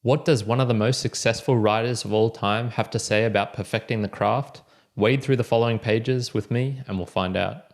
What does one of the most successful writers of all time have to say about perfecting the craft? Wade through the following pages with me and we'll find out.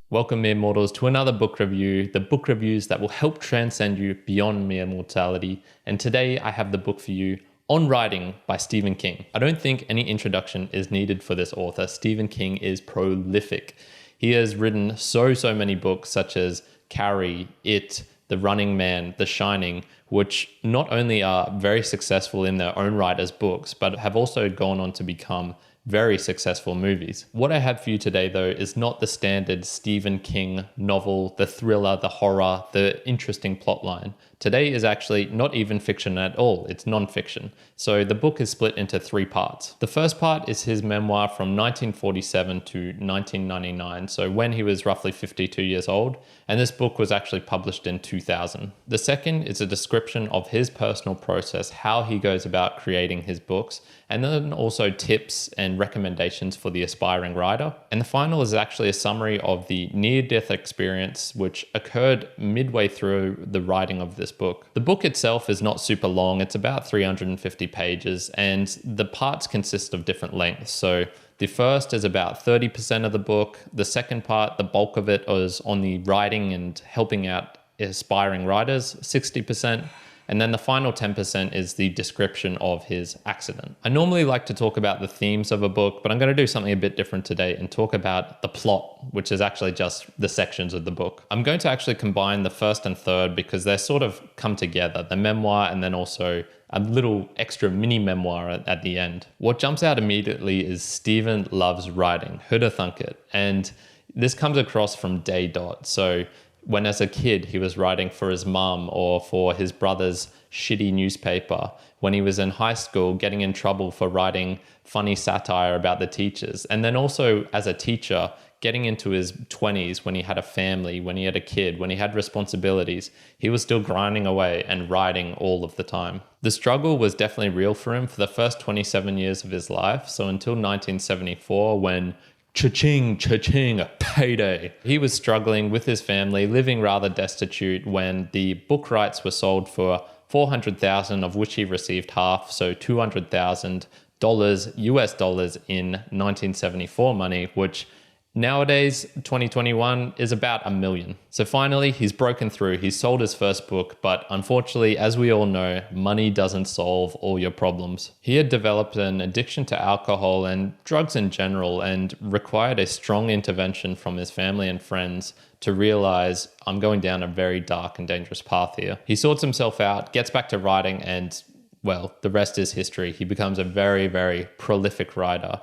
Welcome, mere mortals, to another book review, the book reviews that will help transcend you beyond mere mortality. And today I have the book for you, On Writing by Stephen King. I don't think any introduction is needed for this author. Stephen King is prolific. He has written so many books such as Carrie, It, The Running Man, The Shining, which not only are very successful in their own right as books, but have also gone on to become very successful movies. What I have for you today, though, is not the standard Stephen King novel, the thriller, the horror, the interesting plotline. Today is actually not even fiction at all, it's non-fiction. So the book is split into three parts. The first part is his memoir from 1947 to 1999, so when he was roughly 52 years old, and this book was actually published in 2000. The second is a description of his personal process, how he goes about creating his books, and then also tips and recommendations for the aspiring writer. And the final is actually a summary of the near-death experience which occurred midway through the writing of this book. The book itself is not super long, it's about 350 pages, and the parts consist of different lengths. So the first is about 30% of the book. The second part, the bulk of it, is on the writing and helping out aspiring writers, 60%. And then the final 10% is the description of his accident. I normally like to talk about the themes of a book, but I'm going to do something a bit different today and talk about the plot, which is actually just the sections of the book. I'm going to actually combine the first and third because they sort of come together, the memoir and then also a little extra mini memoir at the end. What jumps out immediately is Stephen loves writing. Who'd have thunk it? And this comes across from day dot. So when as a kid he was writing for his mum or for his brother's shitty newspaper, when he was in high school getting in trouble for writing funny satire about the teachers, and then also as a teacher getting into his 20s when he had a family, when he had a kid, when he had responsibilities, he was still grinding away and writing all of the time. The struggle was definitely real for him for the first 27 years of his life, so until 1974 when cha-ching, cha-ching, payday. He was struggling with his family, living rather destitute when the book rights were sold for $400,000, of which he received half, so $200,000 US dollars in 1974 money, which nowadays, 2021, is about $1 million. So finally, he's broken through. He's sold his first book, but unfortunately, as we all know, money doesn't solve all your problems. He had developed an addiction to alcohol and drugs in general and required a strong intervention from his family and friends to realize, I'm going down a very dark and dangerous path here. He sorts himself out, gets back to writing, and well, the rest is history. He becomes a very prolific writer.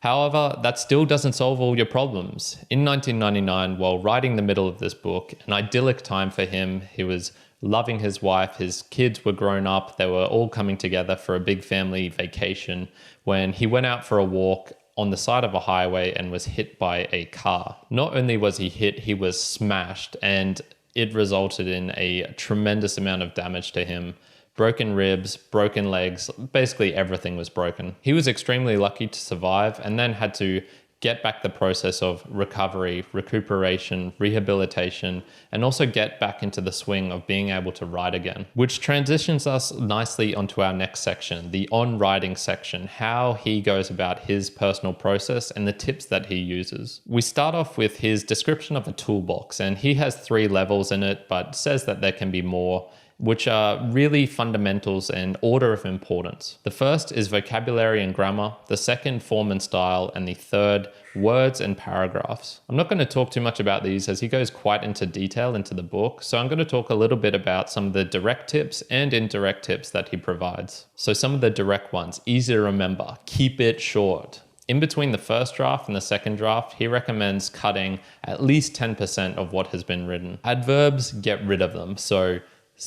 However, that still doesn't solve all your problems. In 1999, while writing the middle of this book, an idyllic time for him, he was loving his wife, his kids were grown up, they were all coming together for a big family vacation, when he went out for a walk on the side of a highway and was hit by a car. Not only was he hit, he was smashed, and it resulted in a tremendous amount of damage to him. Broken ribs, broken legs, basically everything was broken. He was extremely lucky to survive and then had to get back the process of recovery, recuperation, rehabilitation, and also get back into the swing of being able to write again. Which transitions us nicely onto our next section, the on writing section, how he goes about his personal process and the tips that he uses. We start off with his description of a toolbox, and he has 3 levels in it, but says that there can be more, which are really fundamentals and order of importance. The first is vocabulary and grammar, the second form and style, and the third words and paragraphs. I'm not going to talk too much about these as he goes quite into detail into the book, so I'm going to talk a little bit about some of the direct tips and indirect tips that he provides. So some of the direct ones, easy to remember, keep it short. In between the first draft and the second draft, he recommends cutting at least 10% of what has been written. Adverbs, get rid of them. So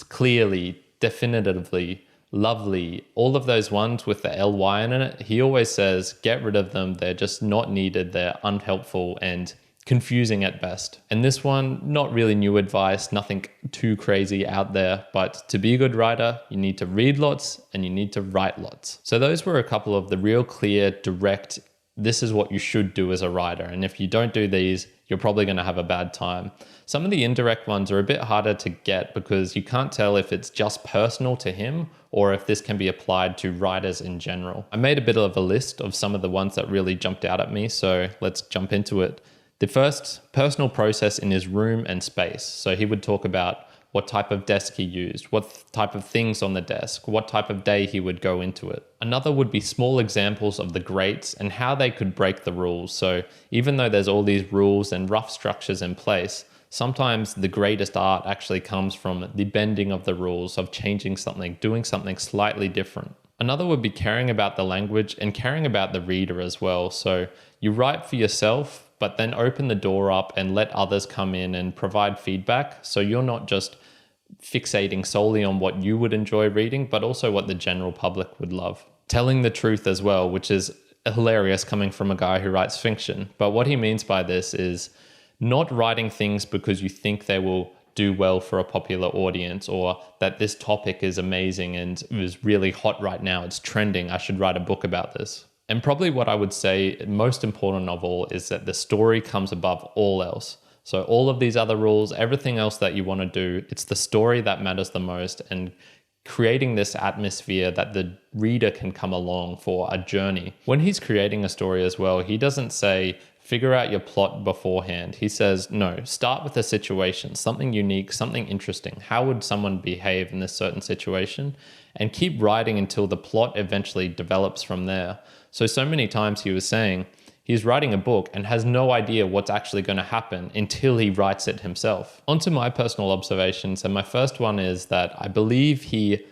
clearly, definitively, lovely, all of those ones with the ly in it, he always says get rid of them. They're just not needed, they're unhelpful and confusing at best. And this one, not really new advice, nothing too crazy out there, but to be a good writer, you need to read lots and you need to write lots. So those were a couple of the real clear, direct this is what you should do as a writer. And if you don't do these, you're probably going to have a bad time. Some of the indirect ones are a bit harder to get because you can't tell if it's just personal to him or if this can be applied to writers in general. I made a bit of a list of some of the ones that really jumped out at me, so let's jump into it. The first, personal process in his room and space. So he would talk about what type of desk he used, what type of things on the desk, what type of day he would go into it. Another would be small examples of the greats and how they could break the rules. So even though there's all these rules and rough structures in place, sometimes the greatest art actually comes from the bending of the rules, of changing something, doing something slightly different. Another would be caring about the language and caring about the reader as well. So you write for yourself, but then open the door up and let others come in and provide feedback. So you're not just fixating solely on what you would enjoy reading, but also what the general public would love. Telling the truth as well, which is hilarious coming from a guy who writes fiction. But what he means by this is not writing things because you think they will do well for a popular audience, or that this topic is amazing and is really hot right now, it's trending, I should write a book about this. And probably what I would say most important of all is that the story comes above all else. So all of these other rules, everything else that you want to do, it's the story that matters the most, and creating this atmosphere that the reader can come along for a journey. When he's creating a story as well, he doesn't say, figure out your plot beforehand. He says, no, start with a situation, something unique, something interesting. How would someone behave in this certain situation? And keep writing until the plot eventually develops from there. So many times he was saying, he's writing a book and has no idea what's actually going to happen until he writes it himself. On to my personal observations, and my first one is that I believe he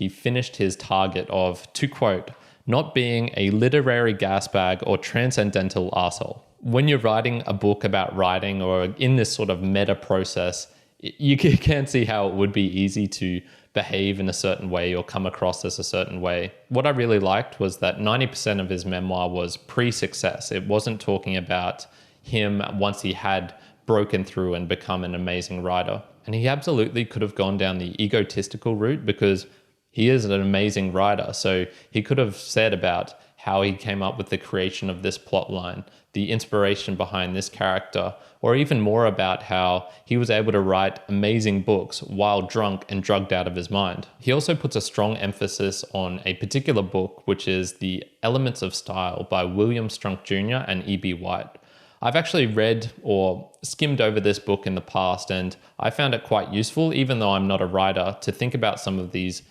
finished his target of, to quote, not being a literary gas bag or transcendental arsehole. When you're writing a book about writing or in this sort of meta process, you can see how it would be easy to behave in a certain way or come across as a certain way. What I really liked was that 90% of his memoir was pre-success. It wasn't talking about him once he had broken through and become an amazing writer. And he absolutely could have gone down the egotistical route because he is an amazing writer. So he could have said about how he came up with the creation of this plot line, the inspiration behind this character, or even more about how he was able to write amazing books while drunk and drugged out of his mind. He also puts a strong emphasis on a particular book, which is The Elements of Style by William Strunk Jr. and E.B. White. I've actually read or skimmed over this book in the past, and I found it quite useful, even though I'm not a writer, to think about some of these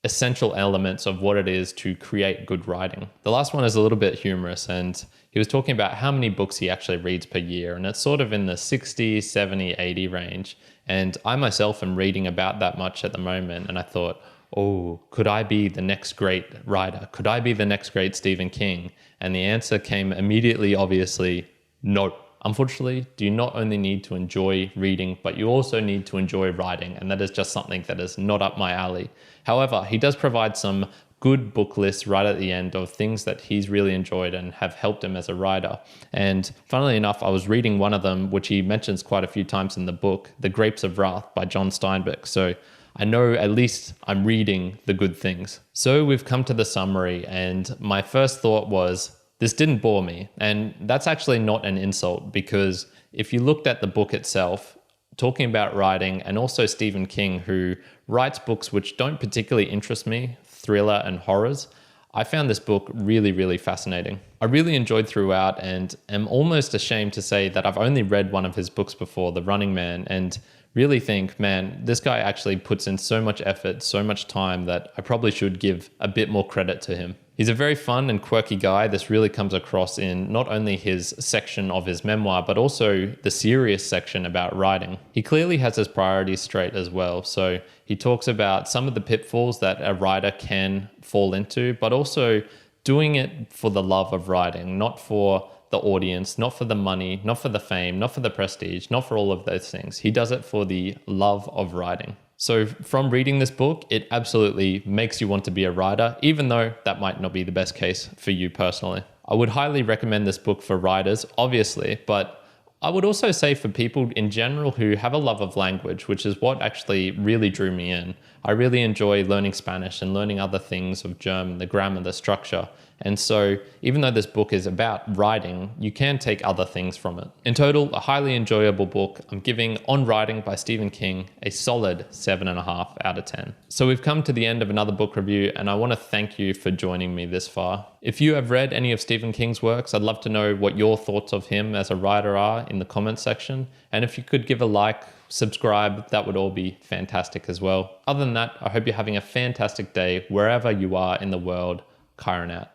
essential elements of what it is to create good writing. The last one is a little bit humorous, and he was talking about how many books he actually reads per year, and it's sort of in the 60, 70, 80 range. And I myself am reading about that much at the moment, and I thought, oh, could I be the next great writer? Could I be the next great Stephen King? And the answer came immediately, obviously, no. Unfortunately, you not only need to enjoy reading, but you also need to enjoy writing, and that is just something that is not up my alley. However, he does provide some good book lists right at the end of things that he's really enjoyed and have helped him as a writer. And funnily enough, I was reading one of them, which he mentions quite a few times in the book, The Grapes of Wrath by John Steinbeck. So I know at least I'm reading the good things. So we've come to the summary, and my first thought was, this didn't bore me. And that's actually not an insult, because if you looked at the book itself, talking about writing, and also Stephen King, who writes books which don't particularly interest me, thriller and horrors, I found this book really, really fascinating. I really enjoyed throughout, and am almost ashamed to say that I've only read one of his books before, The Running Man, and really think, man, this guy actually puts in so much effort, so much time, that I probably should give a bit more credit to him. He's a very fun and quirky guy. This really comes across in not only his section of his memoir, but also the serious section about writing. He clearly has his priorities straight as well. So he talks about some of the pitfalls that a writer can fall into, but also doing it for the love of writing, not for the audience, not for the money, not for the fame, not for the prestige, not for all of those things. He does it for the love of writing. So from reading this book, it absolutely makes you want to be a writer, even though that might not be the best case for you personally. I would highly recommend this book for writers, obviously, but I would also say for people in general who have a love of language, which is what actually really drew me in. I really enjoy learning Spanish and learning other things of German, the grammar, the structure. And so even though this book is about writing, you can take other things from it. In total, a highly enjoyable book. I'm giving On Writing by Stephen King a solid 7.5 out of 10. So we've come to the end of another book review, and I want to thank you for joining me this far. If you have read any of Stephen King's works, I'd love to know what your thoughts of him as a writer are in the comments section. And if you could give a like, subscribe, that would all be fantastic as well. Other than that, I hope you're having a fantastic day wherever you are in the world. Kyron out.